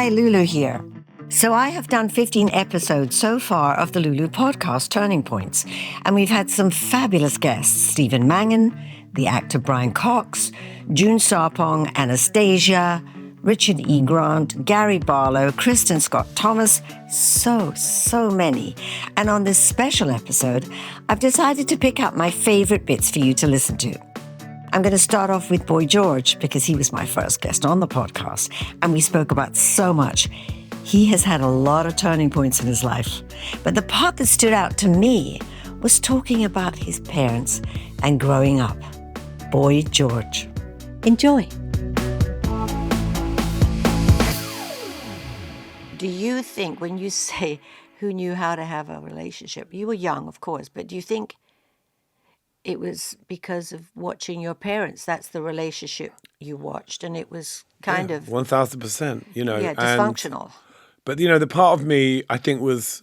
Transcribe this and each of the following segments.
Hi, Lulu here. So I have done 15 episodes so far of the Lulu Podcast, Turning Points, and we've had some fabulous guests: Stephen Mangan, the actor Brian Cox, June Sarpong, Anastasia, Richard E. Grant, Gary Barlow, Kristen Scott Thomas, so many. And on this special episode, I've decided to pick out my favorite bits for you to listen to. I'm going to start off with Boy George because he was my first guest on the podcast, and we spoke about so much. He has had a lot of turning points in his life, but the part that stood out to me was talking about his parents and growing up. Boy George. Enjoy. Do you think, when you say who knew how to have a relationship, you were young, of course, but do you think it was because of watching your parents? That's the relationship you watched, and it was kind of 1,000%, dysfunctional. But the part of me, I think, was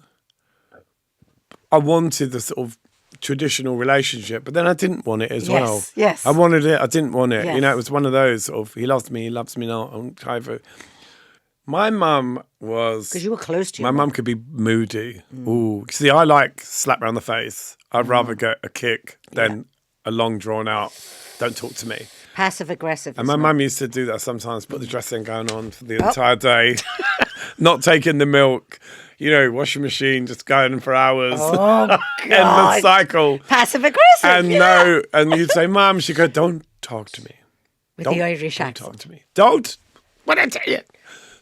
I wanted the sort of traditional relationship, but then I didn't want it as well. Yes. I wanted it, I didn't want it. Yes. It was one of those sort of, he loves me not. I'm kind of. My mum was... Because you were close to your My mum could be moody. Ooh. See, I like slap around the face. I'd rather get a kick than a long drawn out, don't talk to me. Passive aggressive. And my mum used to do that sometimes, put the dressing gown on for the entire day, not taking the milk, washing machine, just going for hours. Oh, God. Endless cycle. Passive aggressive. And you'd say, Mum, she'd go, don't talk to me. With the Irish accent. Don't talk to me. Don't. What did I tell you?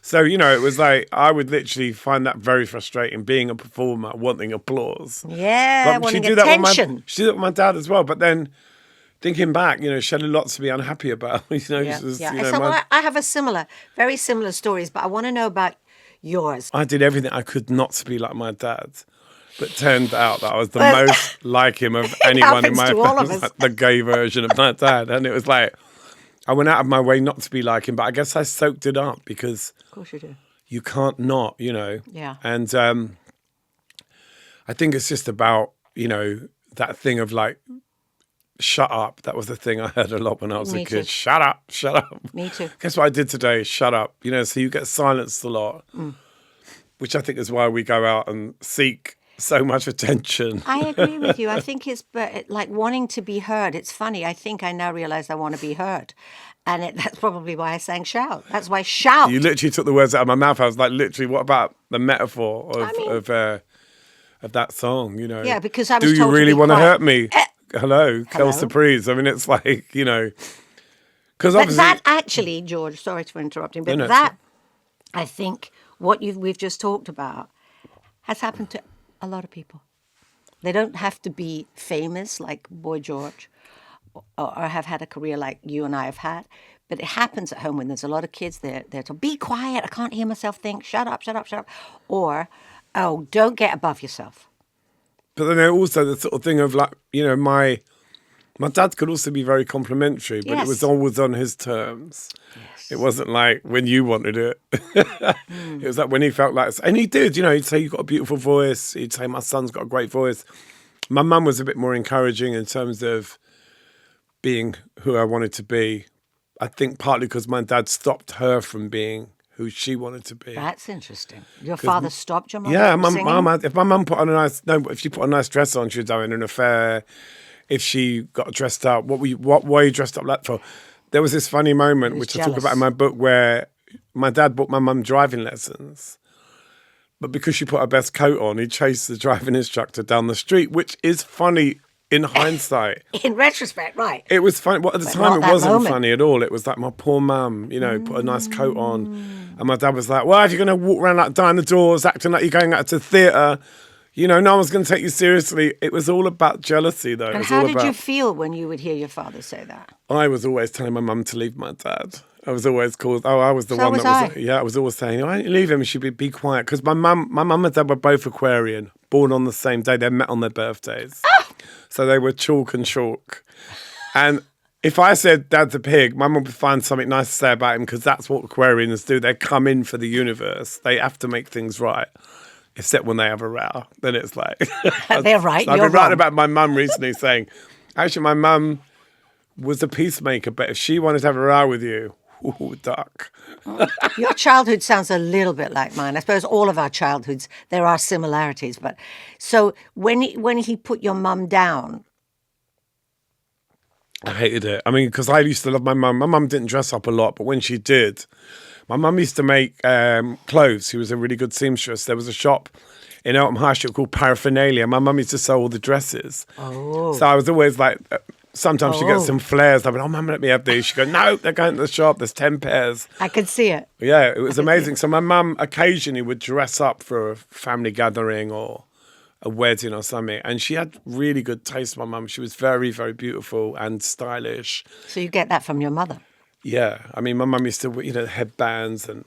So, it was like, I would literally find that very frustrating, being a performer, wanting applause. Yeah, wanting attention. She did that with my dad as well. But then, thinking back, she had lots to be unhappy about. I have very similar stories, but I want to know about yours. I did everything I could not to be like my dad. But it turned out that I was the most like him of anyone in my family, like the gay version of my dad. And it was like, I went out of my way not to be like him, but I guess I soaked it up because... Of course you do. You can't not, Yeah. And I think it's just about, that thing of like, shut up. That was the thing I heard a lot when I was a kid. Too. Shut up. Me too. Guess what I did today? Shut up. So you get silenced a lot, which I think is why we go out and seek so much attention. I agree with you. I think it's like wanting to be heard. It's funny. I think I now realize I want to be heard. And that's probably why I sang shout. That's why shout. You literally took the words out of my mouth. I was like, literally, what about the metaphor of that song, Yeah, because I was do you told really want to hurt me? Hello? Quelle surprise. I mean, it's like, because But obviously... that actually, George, sorry for interrupting, but that, I think, what we've just talked about has happened to a lot of people. They don't have to be famous like Boy George or have had a career like you and I have had, but it happens at home when there's a lot of kids there to be quiet, I can't hear myself think, shut up, or, oh, don't get above yourself. But then also the sort of thing of like, my dad could also be very complimentary, but it was always on his terms. Yes. It wasn't like when you wanted it. It was like when he felt like, and he did, he'd say, you've got a beautiful voice. He'd say, my son's got a great voice. My mum was a bit more encouraging in terms of being who I wanted to be. I think partly because my dad stopped her from being who she wanted to be. What? Your father stopped your mum? Yeah, if my mum if she put a nice dress on, she was having an affair. If she got dressed up, what were you dressed up like for? There was this funny moment, which I talk about in my book, where my dad bought my mum driving lessons. But because she put her best coat on, he chased the driving instructor down the street, which is funny in hindsight. In retrospect, right. It was funny. Well, at the time, it wasn't funny at all. It was like my poor mum, put a nice coat on. And my dad was like, well, if you're going to walk around like dinosaurs, acting like you're going out to theatre, no one's going to take you seriously. It was all about jealousy, though. And how did you feel when you would hear your father say that? I was always telling my mum to leave my dad. I was always called, I was the one that was, I was always saying, why don't you leave him? He should be quiet. Because my mum and dad were both Aquarian, born on the same day. They met on their birthdays. So they were chalk and chalk. And if I said Dad's a pig, my mum would find something nice to say about him because that's what Aquarians do. They come in for the universe. They have to make things right. Except when they have a row. Then it's like... They're right, I've you're been writing wrong. about my mum recently saying, actually, my mum was a peacemaker, but if she wanted to have a row with you, duck. Your childhood sounds a little bit like mine. I suppose all of our childhoods, there are similarities. But so when he put your mum down, I hated it. I mean, because I used to love my mum. My mum didn't dress up a lot, but when she did, my mum used to make clothes. She was a really good seamstress. There was a shop in Eltham High Street called Paraphernalia. My mum used to sew all the dresses. Oh. So I was always like, sometimes she'd get some flares. I'd be, oh, Mum, let me have these. She'd go, no, they're going to the shop. There's 10 pairs. I could see it. Yeah, it was amazing. So my mum occasionally would dress up for a family gathering or a wedding or something. And she had really good taste, my mum. She was very, very beautiful and stylish. So you get that from your mother? Yeah. I mean, my mum used to, headbands and,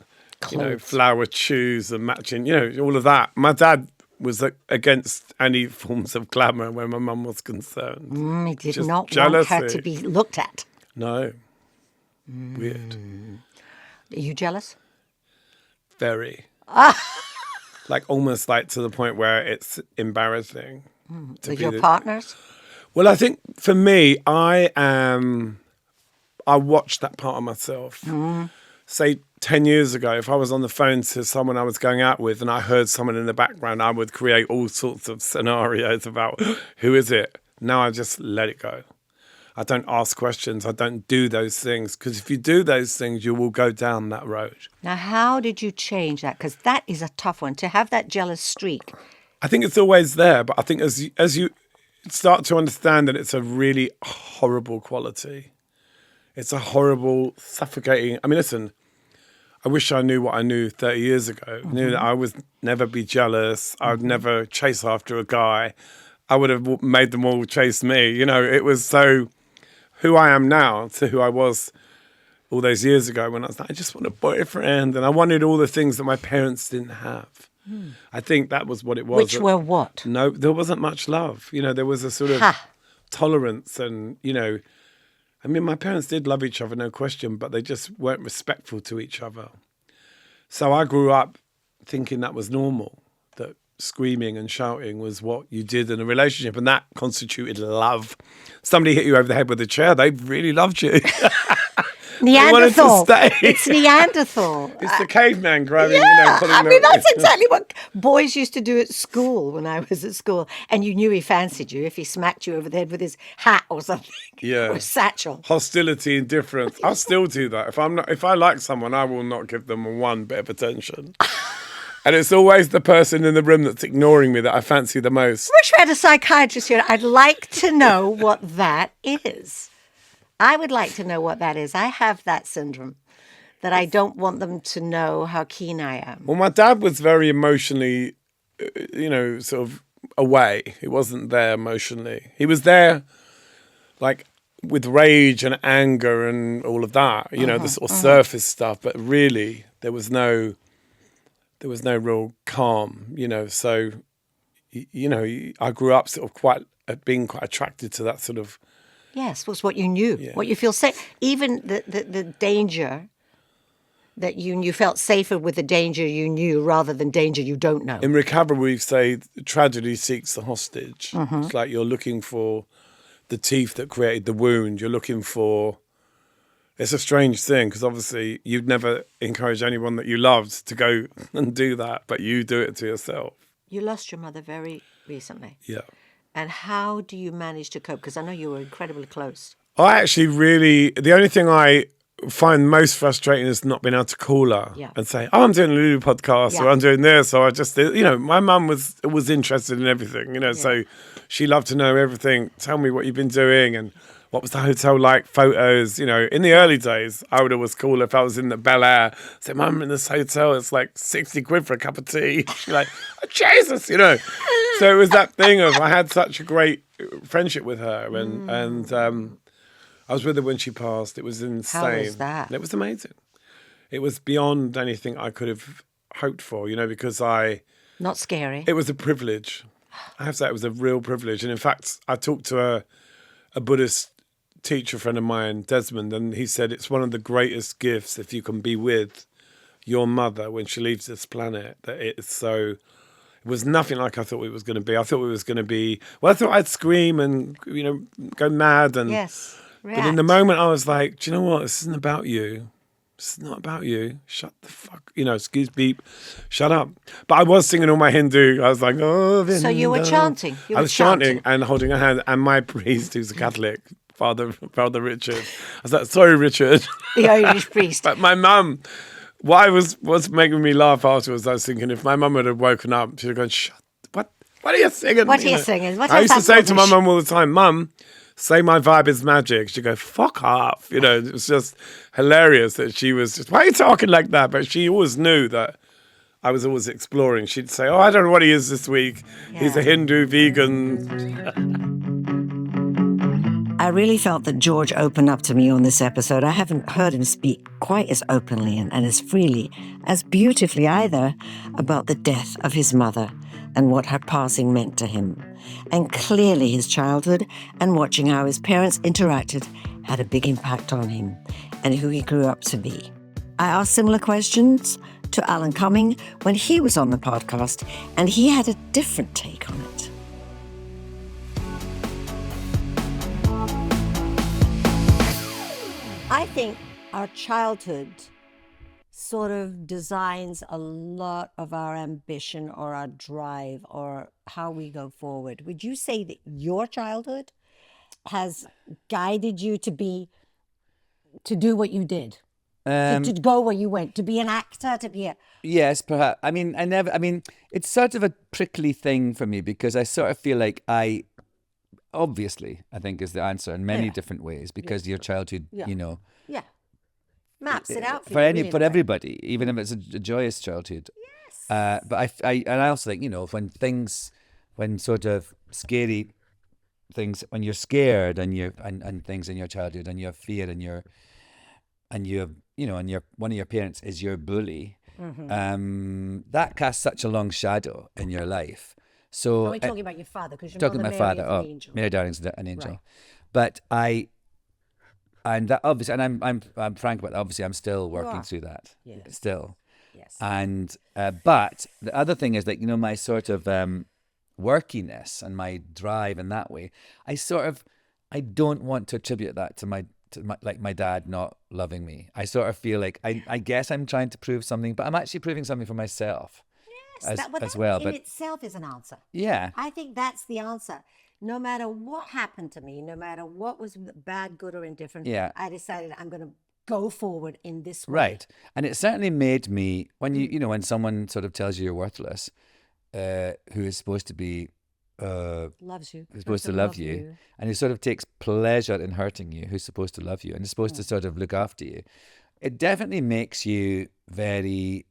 flower shoes and matching, all of that. My dad was against any forms of glamour when my mum was concerned. He did Just not jealousy. want her to be looked at. No. Weird. Are you jealous? Very. Like almost like to the point where it's embarrassing. With your partners? Well, I think for me, I watched that part of myself. Say 10 years ago, if I was on the phone to someone I was going out with and I heard someone in the background, I would create all sorts of scenarios about who is it. Now I just let it go. I don't ask questions. I don't do those things, because if you do those things, you will go down that road. Now, how did you change that? Because that is a tough one, to have that jealous streak. I think it's always there, but I think as you start to understand that it's a really horrible quality. It's a horrible, suffocating... I mean, listen, I wish I knew what I knew 30 years ago. I knew that I would never be jealous. I would never chase after a guy. I would have made them all chase me. It was so... Who I am now to who I was all those years ago when I was like, I just want a boyfriend. And I wanted all the things that my parents didn't have. I think that was what it was. Which were what? No, there wasn't much love. There was a sort of tolerance and, I mean, my parents did love each other, no question, but they just weren't respectful to each other. So I grew up thinking that was normal, that screaming and shouting was what you did in a relationship, and that constituted love. Somebody hit you over the head with a chair, they really loved you. Neanderthal. It's Neanderthal. It's the caveman grabbing, I mean, that's exactly what boys used to do at school when I was at school. And you knew he fancied you if he smacked you over the head with his hat or something. Yeah. Or satchel. Hostility, indifference. I'll still do that. If I like someone, I will not give them one bit of attention. And it's always the person in the room that's ignoring me that I fancy the most. I wish we had a psychiatrist here. I'd like to know what that is. I would like to know what that is. I have that syndrome, that I don't want them to know how keen I am. Well, my dad was very emotionally, sort of away. He wasn't there emotionally. He was there, like, with rage and anger and all of that, the sort of surface stuff. But really, there was no real calm, So, I grew up sort of being quite attracted to that sort of. Yes, was what you knew, what you feel safe. Even the danger that you felt safer with the danger you knew rather than danger you don't know. In recovery, we say tragedy seeks the hostage. It's like you're looking for the teeth that created the wound. You're looking for... It's a strange thing because obviously you'd never encourage anyone that you loved to go and do that, but you do it to yourself. You lost your mother very recently. Yeah. And how do you manage to cope? Because I know you were incredibly close. I actually the only thing I find most frustrating is not being able to call her and say, oh, I'm doing a Lulu podcast or I'm doing this. Or I just, my mum was interested in everything, so she loved to know everything. Tell me what you've been doing and what was the hotel like, photos, In the early days, I would always call her if I was in the Bel Air, say, Mum, I'm in this hotel, it's like 60 quid for a cup of tea. She's like, oh, Jesus, So it was that thing of, I had such a great friendship with her and I was with her when she passed. It was insane. How was that? It was amazing. It was beyond anything I could have hoped for, because Not scary. It was a privilege. I have to say it was a real privilege. And in fact, I talked to a Buddhist teacher friend of mine, Desmond, and he said it's one of the greatest gifts if you can be with your mother when she leaves this planet. That it's so. It was nothing like I thought it was going to be. I thought it was going to be. Well, I thought I'd scream and go mad and. Yes. But in the moment, I was like, do you know what? This isn't about you. It's not about you. Shut the fuck, excuse beep, shut up. But I was singing all my Hindu. I was like, oh, So you were chanting. I was chanting and holding a hand. And my priest, who's a Catholic, Father Richard, I was like, sorry, Richard. The Irish priest. But my mum, what's making me laugh afterwards, I was thinking, if my mum had woken up, she'd have gone, what are you singing? What are you singing? I used to say to my mum all the time, Mum, say my vibe is magic. She'd go, fuck off. It was just hilarious that she was just, why are you talking like that? But she always knew that I was always exploring. She'd say, oh, I don't know what he is this week. Yeah. He's a Hindu, vegan. I really felt that George opened up to me on this episode. I haven't heard him speak quite as openly and as freely, as beautifully either, about the death of his mother and what her passing meant to him. And clearly his childhood and watching how his parents interacted had a big impact on him and who he grew up to be. I asked similar questions to Alan Cumming when he was on the podcast, and he had a different take on it. I think our childhood sort of designs a lot of our ambition or our drive or how we go forward. Would you say that your childhood has guided you to do what you did? To go where you went, to be an actor, to be a... Yes, perhaps. It's sort of a prickly thing for me because I sort of feel like obviously, I think is the answer in many different ways because your childhood, maps it out for everybody, even if it's a joyous childhood. Yes. But I also think, when sort of scary things, when you're scared and things in your childhood and you have fear and one of your parents is your bully, that casts such a long shadow in your life. So are we talking about your father? Because talking about my father. Mary Darling's an angel. Right. But obviously, and I'm frank about that. Obviously, I'm still working through that. Yes. Still. Yes. And but the other thing is that my sort of workiness and my drive in that way. I don't want to attribute that to my dad not loving me. I sort of feel like I guess I'm trying to prove something, but I'm actually proving something for myself. As well, in itself is an answer. Yeah. I think that's the answer. No matter what happened to me, no matter what was bad, good, or indifferent, I decided I'm going to go forward in this way. Right. And it certainly made me, when when someone sort of tells you you're worthless, who is supposed to be... loves you. Who's supposed to love you, and who sort of takes pleasure in hurting you, who's supposed to love you, and is supposed to sort of look after you. It definitely makes you very...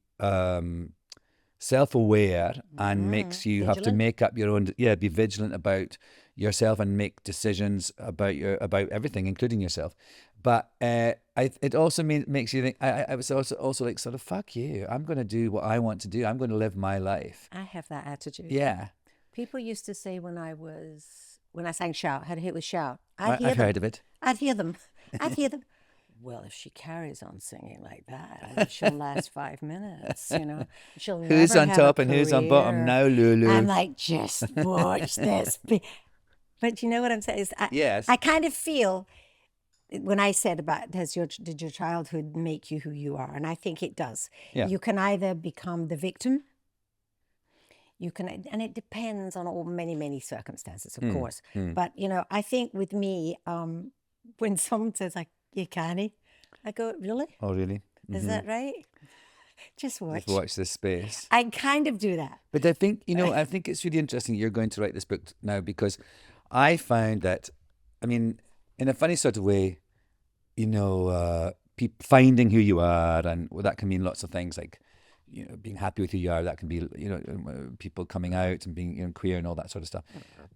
self-aware and makes you have to make up your own, be vigilant about yourself and make decisions about everything, including yourself. But it also makes you think, I was also like sort of, fuck you, I'm going to do what I want to do. I'm going to live my life. I have that attitude. Yeah. People used to say when I sang Shout, had a hit with Shout. I've heard of it. I'd hear them. Well, if she carries on singing like that, she'll last 5 minutes, She'll who's never on have top a and who's on career. bottom now, Lulu? I'm like, just watch this. But you know what I'm saying? Yes. I kind of feel, when I said about did your childhood make you who you are? And I think it does. Yeah. You can either become the victim, and it depends on many, many circumstances, of course. But, I think with me, when someone says, like, you canny, I go, really? Oh, really? Is that right? Just watch this space. I kind of do that. But I think, I think it's really interesting you're going to write this book now, because I found that, in a funny sort of way, finding who you are, and that can mean lots of things, like, being happy with who you are. That can be, people coming out and being queer and all that sort of stuff.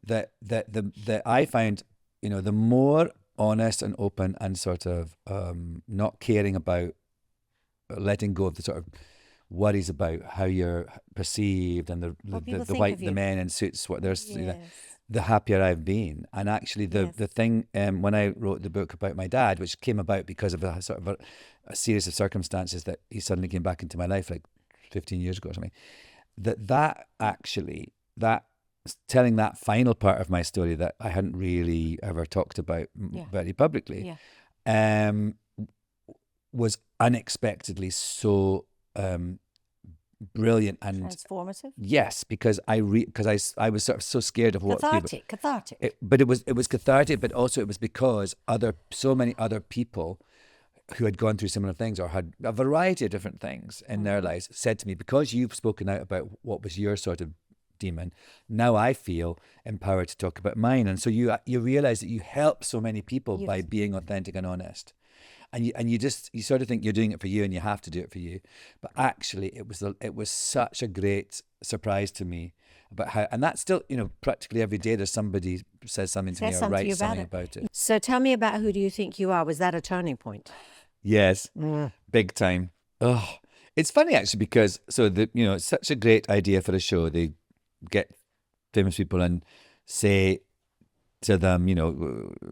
That I find, the more honest and open and sort of not caring about, letting go of the sort of worries about how you're perceived and the men in suits, what there's, the happier I've been. And actually the thing, when I wrote the book about my dad, which came about because of a sort of a series of circumstances that he suddenly came back into my life like 15 years ago or something, that telling that final part of my story that I hadn't really ever talked about very publicly, was unexpectedly so brilliant and transformative. Yes, because I was sort of so scared of what cathartic. But it was cathartic, but also it was because so many other people who had gone through similar things or had a variety of different things in their lives said to me, because you've spoken out about what was your sort of demon, now I feel empowered to talk about mine. And so you realize that you help so many people by being authentic and honest. And you sort of think you're doing it for you and you have to do it for you. But actually it was such a great surprise to me about how, and that's still, practically every day there's somebody says something to me or writes something about it. So tell me about Who Do You Think You Are? Was that a turning point? Yes, big time. Oh, it's funny actually because it's such a great idea for a show. They get famous people and say to them,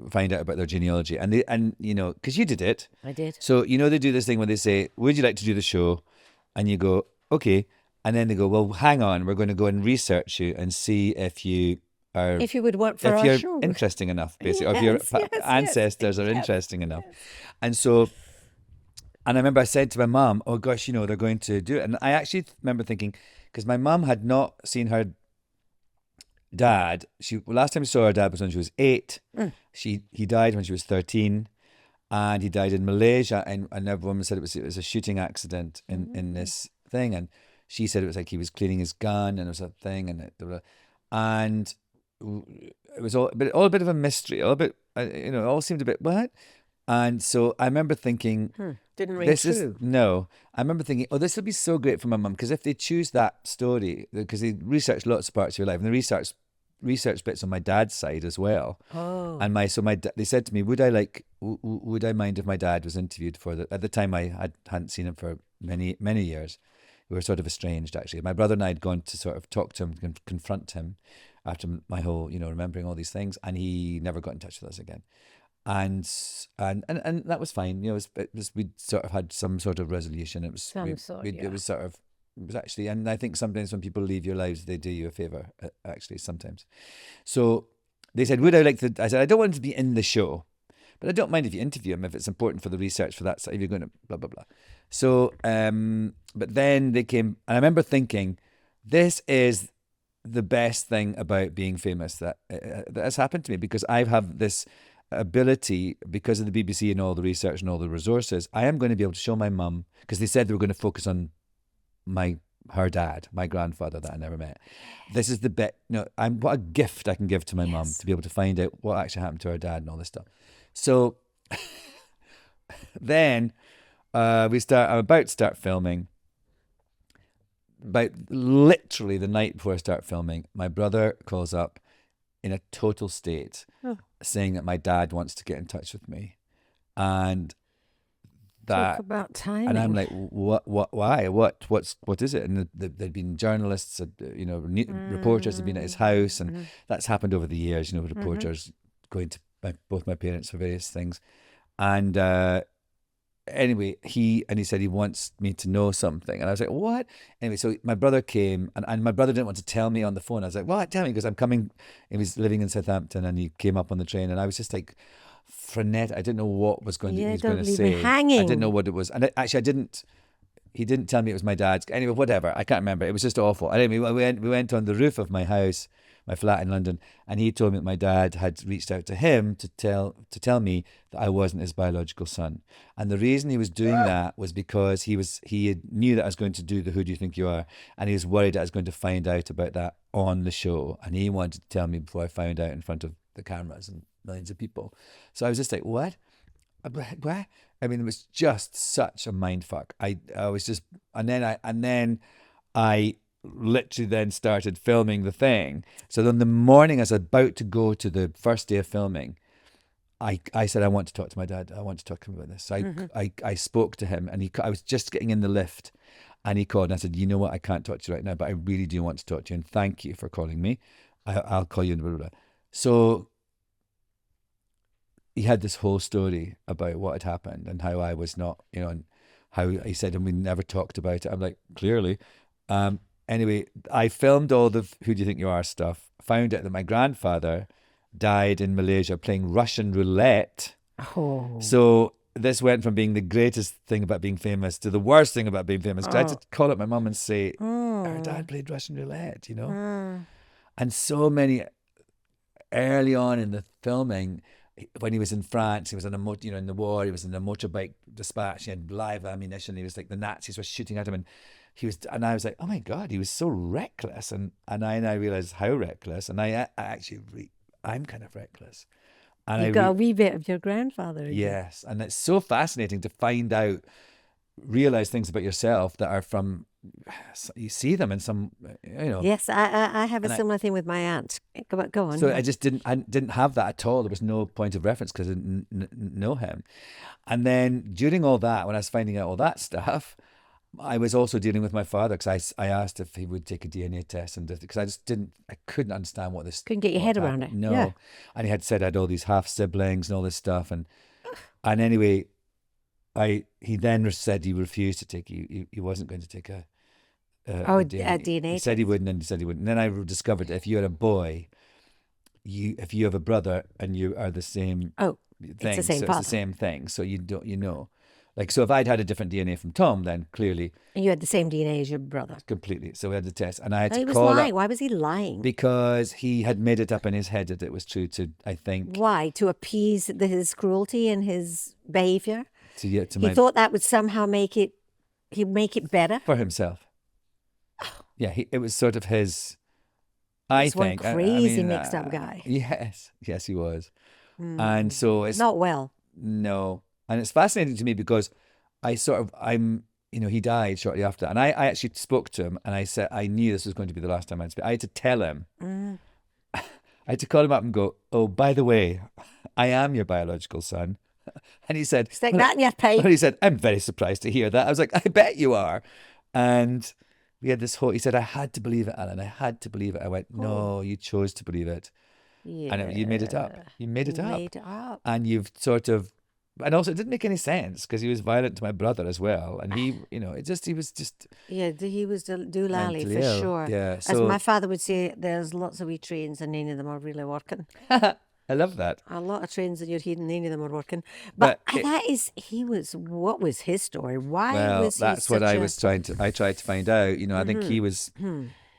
find out about their genealogy, and because you did it. I did. So they do this thing where they say, "Would you like to do the show?" And you go, "Okay," and then they go, "Well, hang on, we're going to go and research you and see if you would work for our show, if you're interesting enough, basically, or if your ancestors are interesting enough." And so. And I remember I said to my mum, "Oh gosh, they're going to do it." And I actually remember thinking, because my mum had not seen her dad. Last time she saw her dad was when she was 8. He died when she was 13, and he died in Malaysia. And everyone said it was a shooting accident in this thing. And she said it was like he was cleaning his gun, and it was a thing, and it was all a bit of a mystery, all a bit, it all seemed a bit what. And so I remember thinking, didn't ring true. I remember thinking, oh, this will be so great for my mum, because if they choose that story, because they researched lots of parts of your life, and they researched bits on my dad's side as well. Oh. And they said to me, would I mind if my dad was interviewed at the time I hadn't seen him for many, many years. We were sort of estranged actually. My brother and I had gone to sort of talk to him and confront him after my whole, remembering all these things, and he never got in touch with us again. And that was fine. We sort of had some sort of resolution. It was actually, and I think sometimes when people leave your lives, they do you a favor. Actually, sometimes. So they said, "Would I like to?" I said, "I don't want him to be in the show, but I don't mind if you interview him if it's important for the research for that side. If you're going to blah blah blah." So, but then they came, and I remember thinking, this is the best thing about being famous that has happened to me, because I have this ability, because of the BBC and all the research and all the resources. I am going to be able to show my mum, because they said they were going to focus on her dad, my grandfather that I never met. This is the bit. What a gift I can give to my mum to be able to find out what actually happened to her dad and all this stuff. So then I'm about to start filming. About literally the night before I start filming, my brother calls up in a total state, saying that my dad wants to get in touch with me, and that. Talk about timing. And I'm like, what? Why? What is it? And there'd been journalists, reporters had been at his house, and that's happened over the years. Reporters going to both my parents for various things, and anyway, he said he wants me to know something, and I was like, what? Anyway, so my brother came, and my brother didn't want to tell me on the phone. I was like, what? Tell me, because I'm coming. He was living in Southampton, and he came up on the train, and I was just like frenetic. I didn't know what he was going to say. Hanging. I didn't know what it was, and I didn't. He didn't tell me it was my dad's. Anyway, whatever. I can't remember. It was just awful. Anyway, we went on the roof of my house, my flat in London, and he told me that my dad had reached out to him to tell me that I wasn't his biological son. And the reason he was doing that was because he knew that I was going to do the Who Do You Think You Are, and he was worried that I was going to find out about that on the show, and he wanted to tell me before I found out in front of the cameras and millions of people. So I was just like, what? I mean, it was just such a mind fuck. I was just, and then I literally then started filming the thing. So then the morning, as I was about to go to the first day of filming, I said, I want to talk to my dad. I want to talk to him about this. I spoke to him, and I was just getting in the lift, and he called, and I said, you know what, I can't talk to you right now, but I really do want to talk to you, and thank you for calling me. I'll call you, and blah, blah, blah. So he had this whole story about what had happened and how I was not, and how he said, and we never talked about it. I'm like, clearly. Anyway, I filmed all the Who Do You Think You Are stuff, found out that my grandfather died in Malaysia playing Russian roulette. Oh. So this went from being the greatest thing about being famous to the worst thing about being famous. I had to call up my mum and say, our dad played Russian roulette, you know? And so many, early on in the filming, when he was in France, he was in in the war, he was in a motorbike dispatch, he had live ammunition, he was like, the Nazis were shooting at him, and I was like, oh my God, he was so reckless. And I now realised how reckless, and I'm kind of reckless. And you got a wee bit of your grandfather. Yes, and it's so fascinating to find out, realise things about yourself that are from, you see them in some, you know. Yes, I have a similar thing with my aunt. Go on. So I didn't have that at all. There was no point of reference because I didn't know him. And then during all that, when I was finding out all that stuff, I was also dealing with my father because I asked if he would take a DNA test, and because I couldn't understand what this. Couldn't get your head around it. No, yeah. And he had said I had all these half siblings and all this stuff, and anyway, he then said he refused to take. He wasn't going to take a DNA. He said he wouldn't, and he said he wouldn't. And then I discovered that if you're a boy, if you have a brother and you are the same. Thing, it's the same so it's the same thing. So you don't, Like, so if I'd had a different DNA from Tom, then clearly... And you had the same DNA as your brother. Completely. So we had the test. And I had to he was call lying. Why was he lying? Because he had made it up in his head that it was true to, I think... Why? To appease his cruelty and his behaviour? He thought that would somehow he'd make it better? For himself. Yeah, it was sort of his... He's one crazy mixed up guy. Yes, he was. And so it's... Not well. No. And it's fascinating to me because he died shortly after. And I actually spoke to him and I said, I knew this was going to be the last time I'd speak. I had to tell him. I had to call him up and go, oh, by the way, I am your biological son. And he said... Stick that in your pipe. And he said, I'm very surprised to hear that. I was like, I bet you are. And we had this whole... He said, I had to believe it, Alan. I had to believe it. I went, no, you chose to believe it. Yeah. And you made it up. You made it up. Made it up. And you've sort of... And also, it didn't make any sense because he was violent to my brother as well. And he was just... Yeah, he was doolally for ill. Sure. Yeah. As my father would say, there's lots of wee trains and none of them are really working. I love that. A lot of trains in your head and none of them are working. But what was his story? Why was he that's what I tried to find out. I think he was...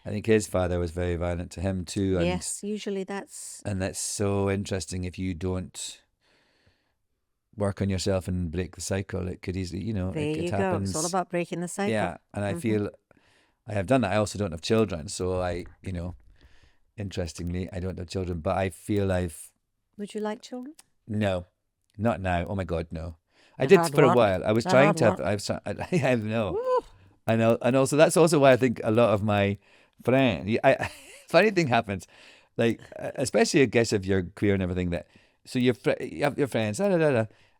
I think his father was very violent to him too. And, yes, usually that's... And that's so interesting if you don't... work on yourself and break the cycle. It could easily, it happens. It's all about breaking the cycle. Yeah, and I feel I have done that. I also don't have children, so interestingly, I don't have children, but I feel I've... Would you like children? No, not now. Oh my God, no. I did for a while. I was trying to have... I know. I know, and also that's also why I think a lot of my friends... funny thing happens, like especially I guess if you're queer and everything, that so you have your friends,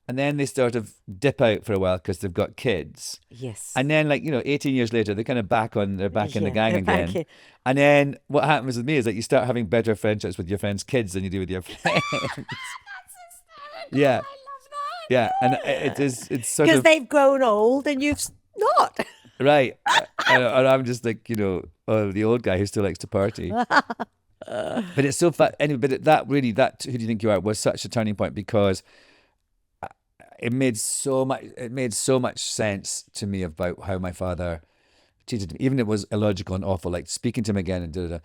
and then they sort of dip out for a while because they've got kids. Yes. And then 18 years later, they're kind of back in the gang again. And then what happens with me is that you start having better friendships with your friends' kids than you do with your friends. Yeah. I love that. Yeah, and it's sort of... Because they've grown old and you've not. Right. And I'm just like, the old guy who still likes to party. But it's so fun. Anyway, but that Who Do You Think You Are was such a turning point because it made so much sense to me about how my father treated me. Even it was illogical and awful, like speaking to him again and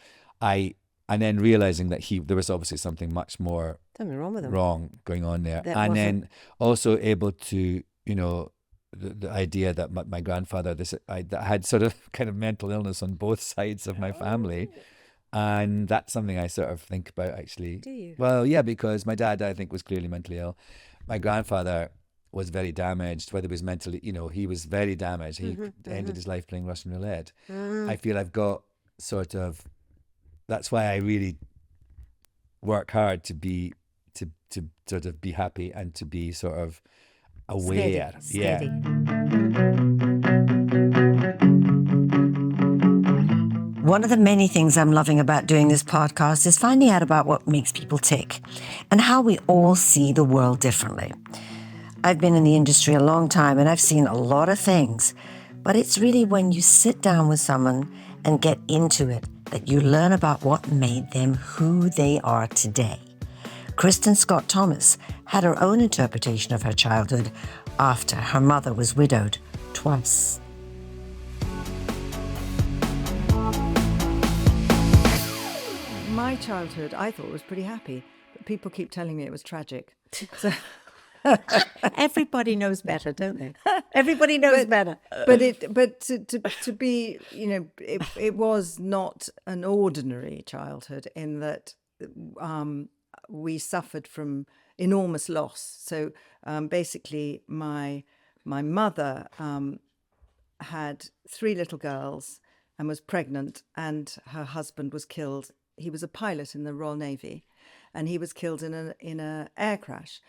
and then realizing that there was obviously something much more wrong going on there. Then also able to, the idea that my grandfather, that had sort of kind of mental illness on both sides of my family. And that's something I sort of think about, actually. Do you? Well, yeah, because my dad, I think, was clearly mentally ill. My grandfather was very damaged, whether it was mentally, he was very damaged. He ended his life playing Russian roulette. I feel I've got sort of, that's why I really work hard to sort of be happy and to be sort of aware. Steady. One of the many things I'm loving about doing this podcast is finding out about what makes people tick and how we all see the world differently. I've been in the industry a long time and I've seen a lot of things, but it's really when you sit down with someone and get into it that you learn about what made them who they are today. Kristen Scott Thomas had her own interpretation of her childhood after her mother was widowed twice. My childhood, I thought, was pretty happy, but people keep telling me it was tragic. So everybody knows better, don't they? Everybody knows better. But to be, it was not an ordinary childhood in that we suffered from enormous loss. So basically, my mother had 3 little girls and was pregnant, and her husband was killed. He was a pilot in the Royal Navy, and he was killed in a air crash.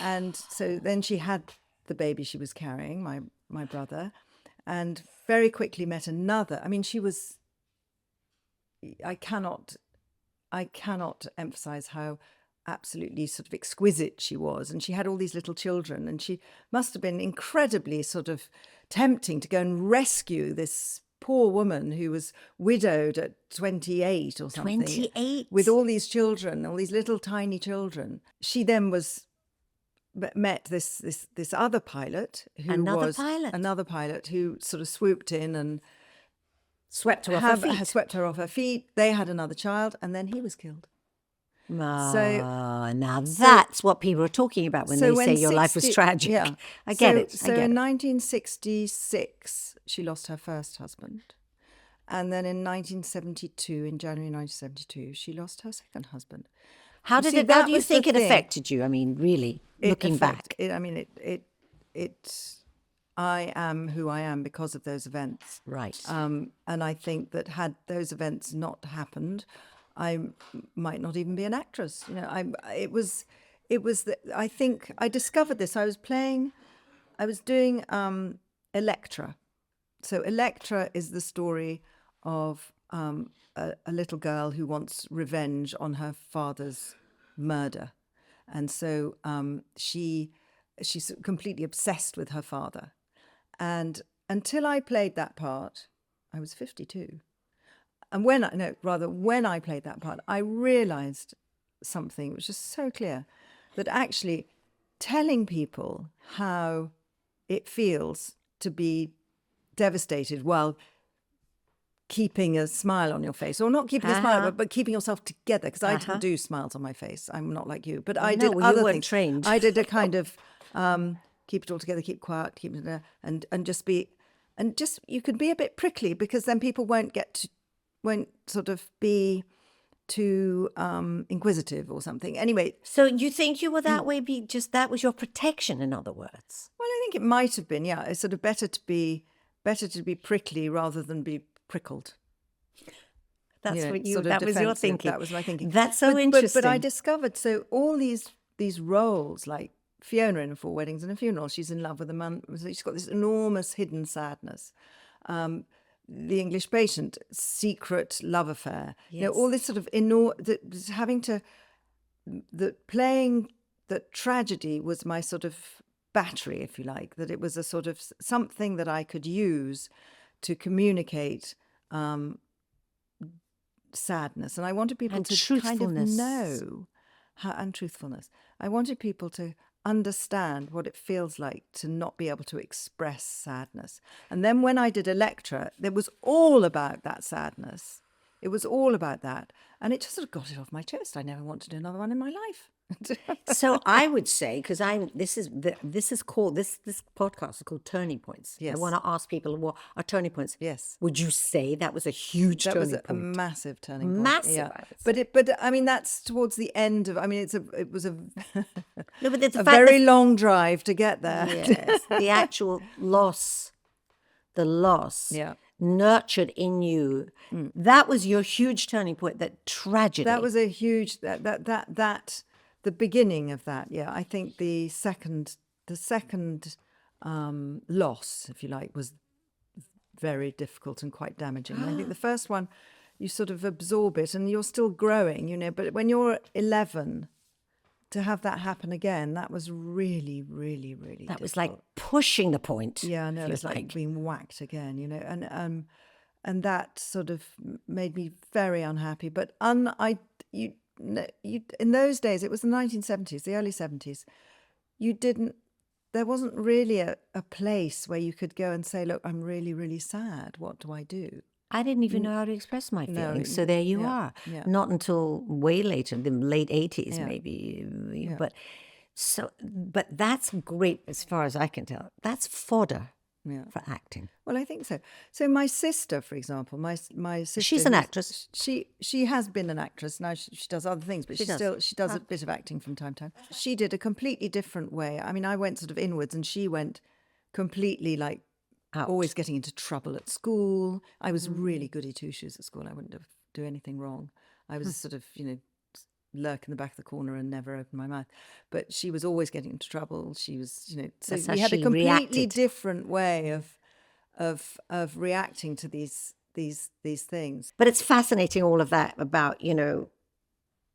And so then she had the baby she was carrying, my brother, and very quickly met another. I mean, she was. I cannot emphasize how absolutely sort of exquisite she was, and she had all these little children, and she must have been incredibly sort of tempting to go and rescue this poor woman who was widowed at 28 or something. 28? With all these children, all these little tiny children. She then met this other pilot Another pilot who sort of swooped in and swept her off her feet. Swept her off her feet. They had another child, and then he was killed. Now that's what people are talking about when they say your life was tragic. Yeah. I get it. So in 1966, she lost her first husband. And then in 1972, in January 1972, she lost her second husband. How do you think it affected you? I mean, really, looking back. I am who I am because of those events. Right. And I think that had those events not happened, I might not even be an actress. I think I discovered this. I was doing Electra. So Electra is the story of a little girl who wants revenge on her father's murder. And so she's completely obsessed with her father. And until I played that part, I was 52. And when I played that part, I realized something which is so clear, that actually telling people how it feels to be devastated while keeping a smile on your face, or not keeping a smile, but keeping yourself together, because I didn't do smiles on my face. I'm not like you, but I did other things. Trained. I did a kind of keep it all together, keep quiet, keep it there, and just be, and just you could be a bit prickly, because then people won't sort of be too inquisitive or something. Anyway. So you think you were that way, that was your protection, in other words? Well, I think it might have been, yeah. It's sort of better to be prickly rather than be prickled. That's that was your thinking. That was my thinking. That's so interesting. But I discovered, so all these roles, like Fiona in 4 Weddings and a Funeral, she's in love with a man. She's got this enormous hidden sadness. The English Patient, secret love affair. Yes. All this sort of playing that tragedy was my sort of battery, if you like. That it was a sort of something that I could use to communicate sadness, and I wanted people to kind of know and truthfulness. I wanted people to understand what it feels like to not be able to express sadness. And then when I did Electra, it was all about that sadness. It was all about that. And it just sort of got it off my chest. I never want to do another one in my life. So I would say, because this podcast is called Turning Points. Yes. I want to ask people, what are turning points? Yes. Would you say that was a huge turning point? That was a massive turning point. Massive. Yeah. But I mean, that's towards the end of. I mean, it was a very long drive to get there. Yes. The actual loss. The loss. Yeah. Nurtured in you. That was your huge turning point. That tragedy. That was a huge the beginning of that. Yeah, I think the second loss, if you like, was very difficult and quite damaging. I think the first one, you sort of absorb it and you're still growing, but when you're 11, to have that happen again, that was really, really, really That difficult. was like pushing the point. Yeah, no, it's like being whacked again, and that sort of made me very unhappy. But in those days, it was the 1970s, the early 70s. There wasn't really a place where you could go and say, look, I'm really, really sad. What do I do? I didn't even know how to express my No, feelings. So there you yeah, are. yeah. Not until way later, the late 80s Yeah. maybe. Yeah. But that's great as far as I can tell. That's fodder Yeah. for acting. Well, I think so. So my sister, for example, my sister, She's an actress. She has been an actress. Now she does other things, but she does a bit of acting from time to time. She did a completely different way. I mean, I went sort of inwards, and she went completely like Out. always getting into trouble at school. I was really goody two shoes at school. I wouldn't do anything wrong. I was sort of lurk in the back of the corner and never open my mouth. But she was always getting into trouble. She was, so That's how we had a she completely reacted. different way of reacting to these things. But it's fascinating, all of that about,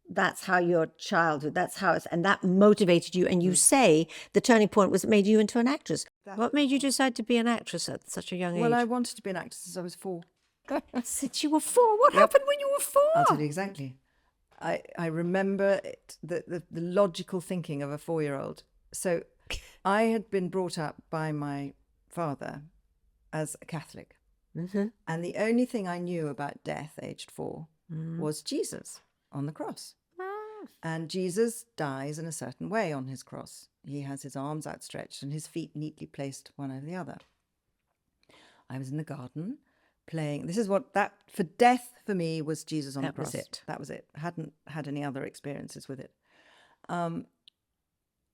that's how your childhood, that's how and that motivated you. And you say the turning point was made you into an actress. What made you decide to be an actress at such a young age? Well, I wanted to be an actress since I was 4. Since you were 4? What happened when you were 4? I'll tell you exactly. I remember the logical thinking of a 4-year-old. So I had been brought up by my father as a Catholic. Mm-hmm. And the only thing I knew about death, aged 4, was Jesus on the cross. And Jesus dies in a certain way on his cross. He has his arms outstretched and his feet neatly placed one over the other. I was in the garden playing. This is what for death for me was Jesus on the cross. That was it. Hadn't had any other experiences with it. And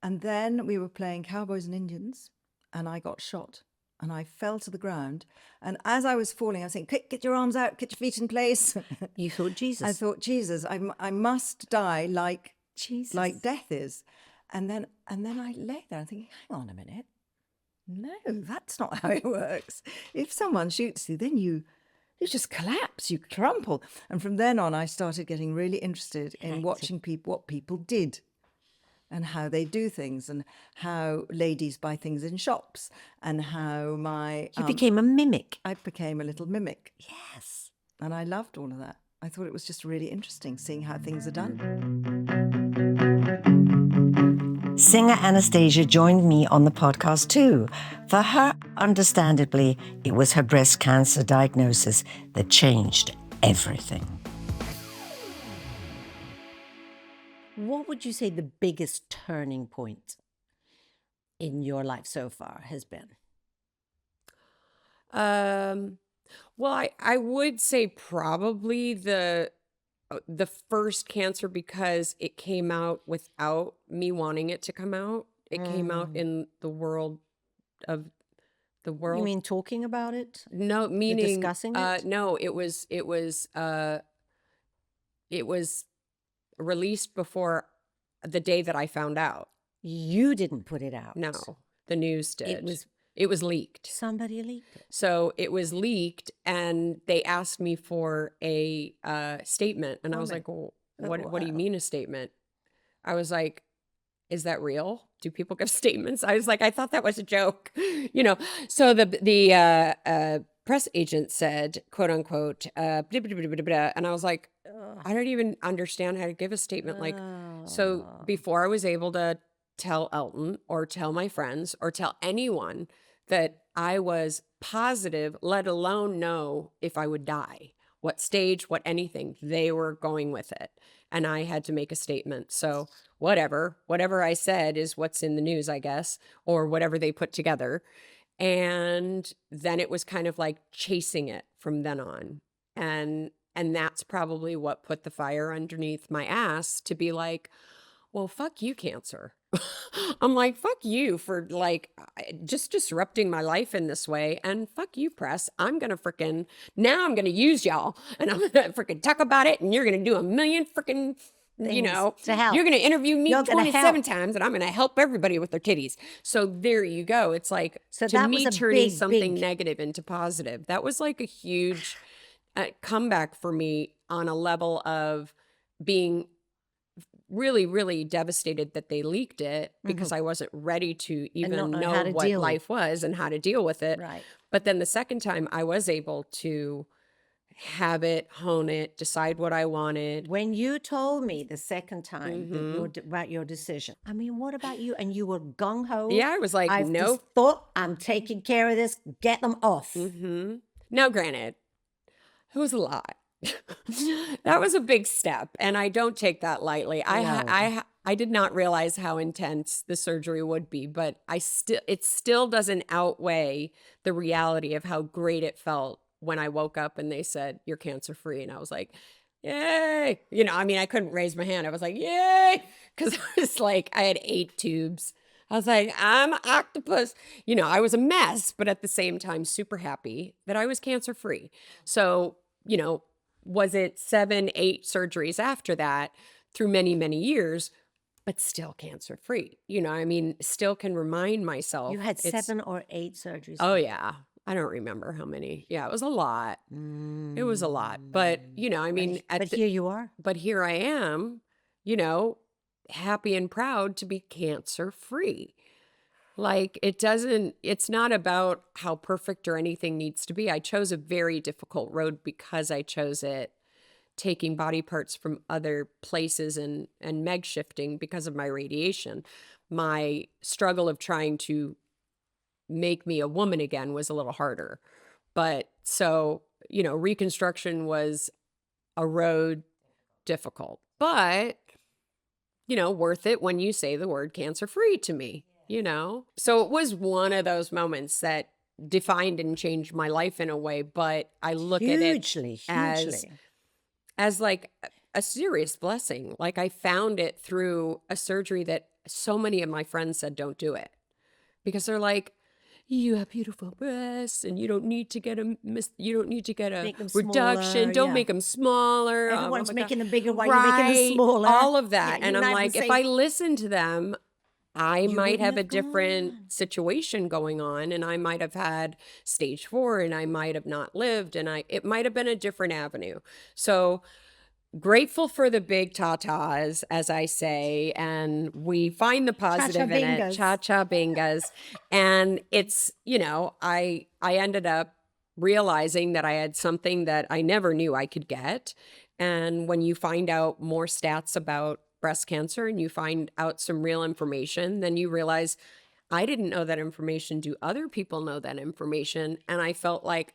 then we were playing Cowboys and Indians, and I got shot. And I fell to the ground. And as I was falling, I was saying, quick, get your arms out, get your feet in place. You thought Jesus. I thought, Jesus, I must die like Jesus. like death is. And then I lay there and thinking, hang on a minute. No, that's not how it works. If someone shoots you, then you just collapse, you crumple. And from then on, I started getting really interested in watching what people did. And how they do things, and how ladies buy things in shops, and how You became a mimic. I became a little mimic. Yes. And I loved all of that. I thought it was just really interesting seeing how things are done. Singer Anastasia joined me on the podcast too. For her, understandably, it was her breast cancer diagnosis that changed everything. What would you say the biggest turning point in your life so far has been? Well, I would say probably the first cancer, because it came out without me wanting it to come out. It came out in the world. You mean talking about it? No, meaning discussing it? No, it was released before the day that I found out. You didn't put it out. No, the news did. It was leaked. Somebody leaked it. So it was leaked, and they asked me for a statement, and I was like, "Well, what do you mean a statement?" I was like, "Is that real? Do people give statements?" I was like, "I thought that was a joke," So the press agent said, "quote unquote," blah, blah, blah, blah, blah, and I was like, I don't even understand how to give a statement. So before I was able to tell Elton or tell my friends or tell anyone that I was positive, let alone know if I would die, what stage, what anything, they were going with it. And I had to make a statement. So whatever I said is what's in the news, I guess, or whatever they put together. And then it was kind of like chasing it from then on. And that's probably what put the fire underneath my ass to be like, well, fuck you, cancer. I'm like, fuck you for just disrupting my life in this way. And fuck you, press. I'm going to use y'all, and I'm going to freaking talk about it. And you're going to do a million freaking, to help. You're going to interview me 27 times, and I'm going to help everybody with their titties. So there you go. It's like, so to me, turning something negative into positive. That was like a huge comeback for me on a level of being really, really devastated that they leaked it, because I wasn't ready to even know what life was and how to deal with it. Right. But then the second time I was able to have it, hone it, decide what I wanted. When you told me the second time about your decision, I mean, what about you? And you were gung ho. Yeah, I was like, I've nope. just thought, I'm taking care of this. Get them off. Now, granted, it was a lot. That was a big step, and I don't take that lightly. I did not realize how intense the surgery would be, but it still doesn't outweigh the reality of how great it felt when I woke up and they said, you're cancer free. And I was like, yay. You know, I mean, I couldn't raise my hand. I was like, yay. Because I was like, I had 8 tubes. I was like, I'm an octopus. You know, I was a mess, but at the same time, super happy that I was cancer free. So, you know, was it 7, 8 surgeries after that through many, many years, but still cancer free? You know, I mean, still can remind myself. You had 7 or 8 surgeries. Oh, yeah. I don't remember how many. Yeah, it was a lot. It was a lot. But, you know, I mean. But here you are. But here I am, you know, happy and proud to be cancer free. Like, it's not about how perfect or anything needs to be. I chose a very difficult road because I chose it, taking body parts from other places and meg shifting because of my radiation. My struggle of trying to make me a woman again was a little harder. But so, you know, reconstruction was a road difficult, but, you know, worth it when you say the word cancer free to me, you know? So it was one of those moments that defined and changed my life in a way, but I look at it as like a serious blessing. Like, I found it through a surgery that so many of my friends said, don't do it, because they're like, you have beautiful breasts and you don't need to get a reduction. Don't make them smaller. Everyone's making them bigger while you're making them smaller. All of that. Yeah, and I'm like, if I listen to them, I might have a different situation going on, and I might have had stage 4 and I might have not lived, and it might have been a different avenue. So grateful for the big tatas, as I say, and we find the positive in it. Cha-cha bingas. And it's, you know, I ended up realizing that I had something that I never knew I could get. And when you find out more stats about breast cancer and you find out some real information, then you realize, I didn't know that information. Do other people know that information? And I felt like,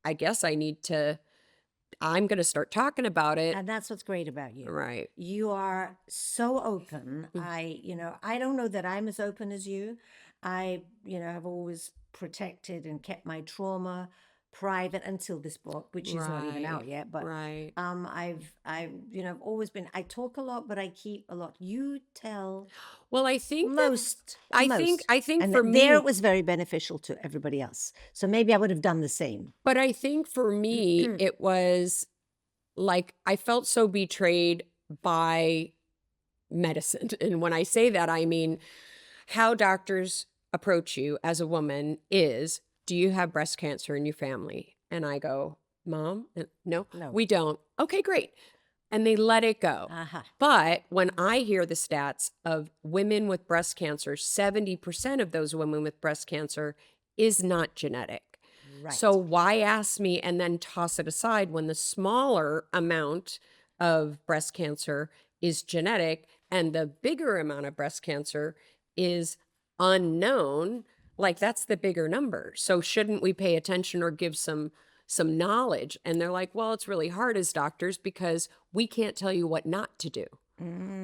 I guess I'm going to start talking about it. And that's what's great about you. Right. You are so open. I don't know that I'm as open as you. I, have always protected and kept my trauma private until this book, which is not even out yet. But I've always been, I talk a lot, but I keep a lot. You tell. Well, I think I think and for me, there it was very beneficial to everybody else. So maybe I would have done the same. But I think for me, it was like, I felt so betrayed by medicine. And when I say that, I mean, how doctors approach you as a woman is, do you have breast cancer in your family? And I go, Mom, no, we don't. Okay, great. And they let it go. But when I hear the stats of women with breast cancer, 70% of those women with breast cancer is not genetic. Right. So why ask me and then toss it aside when the smaller amount of breast cancer is genetic and the bigger amount of breast cancer is unknown? Like, that's the bigger number. So shouldn't we pay attention or give some knowledge? And they're like, well, it's really hard as doctors because we can't tell you what not to do.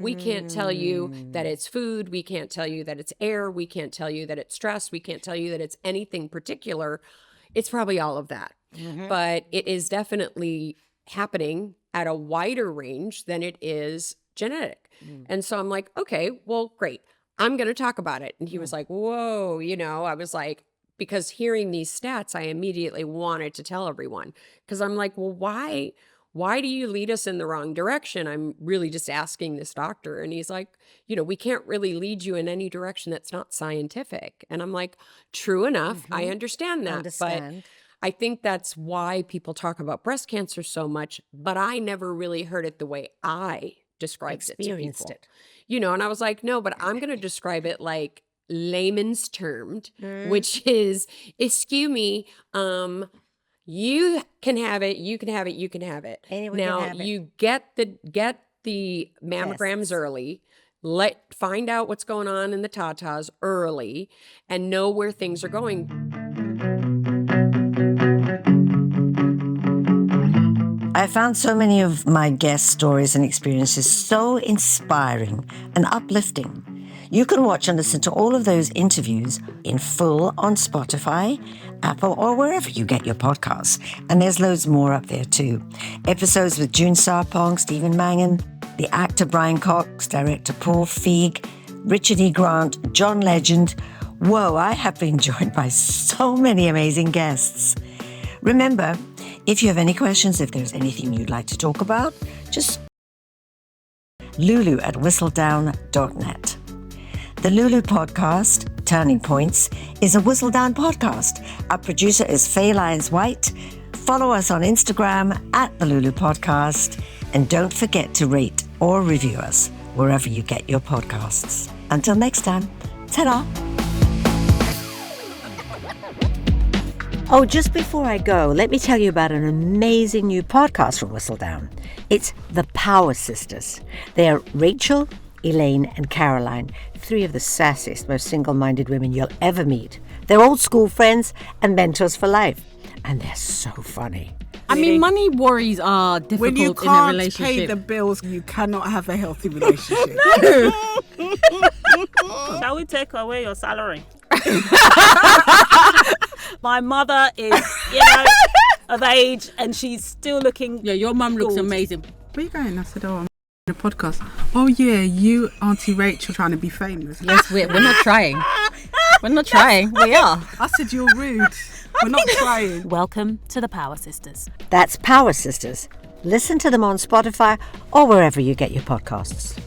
We can't tell you that it's food. We can't tell you that it's air. We can't tell you that it's stress. We can't tell you that it's anything particular. It's probably all of that. But it is definitely happening at a wider range than it is genetic. And so I'm like, okay, well, great. I'm going to talk about it. And he was like, whoa, I was like, because hearing these stats, I immediately wanted to tell everyone, because I'm like, well, why do you lead us in the wrong direction? I'm really just asking this doctor. And he's like, we can't really lead you in any direction that's not scientific. And I'm like, true enough. I understand that. But I think that's why people talk about breast cancer so much, but I never really heard it the way I described it to people. And I was like, no, but I'm going to describe it like layman's termed, which is, excuse me, You can have it. You can have it. You can have it. Anyone now can have it. you get the mammograms early. Find out what's going on in the tatas early, and know where things are going. I found so many of my guest stories and experiences so inspiring and uplifting. You can watch and listen to all of those interviews in full on Spotify, Apple, or wherever you get your podcasts. And there's loads more up there too. Episodes with June Sarpong, Stephen Mangan, the actor Brian Cox, director Paul Feig, Richard E. Grant, John Legend. Whoa, I have been joined by so many amazing guests. Remember, if you have any questions, if there's anything you'd like to talk about, just lulu@whistledown.net. The Lulu Podcast, Turning Points, is a Whistledown podcast. Our producer is Faye Lyons-White. Follow us on Instagram @The Lulu Podcast. And don't forget to rate or review us wherever you get your podcasts. Until next time, ta-da! Oh, just before I go, let me tell you about an amazing new podcast from Whistledown. It's The Power Sisters. They are Rachel, Elaine, and Caroline, 3 of the sassiest, most single-minded women you'll ever meet. They're old school friends and mentors for life. And they're so funny. I mean, money worries are difficult when you in a can't relationship. pay the bills, you cannot have a healthy relationship. Shall we take away your salary? My mother is, of age, and she's still looking. Yeah, your mum looks good. amazing. Where you going? I said, I'm on a podcast. Oh yeah, you, Auntie Rachel, trying to be famous. Yes, we're not trying. We're not trying. We are. I said you're rude. We're not trying. Welcome to the Power Sisters. That's Power Sisters. Listen to them on Spotify or wherever you get your podcasts.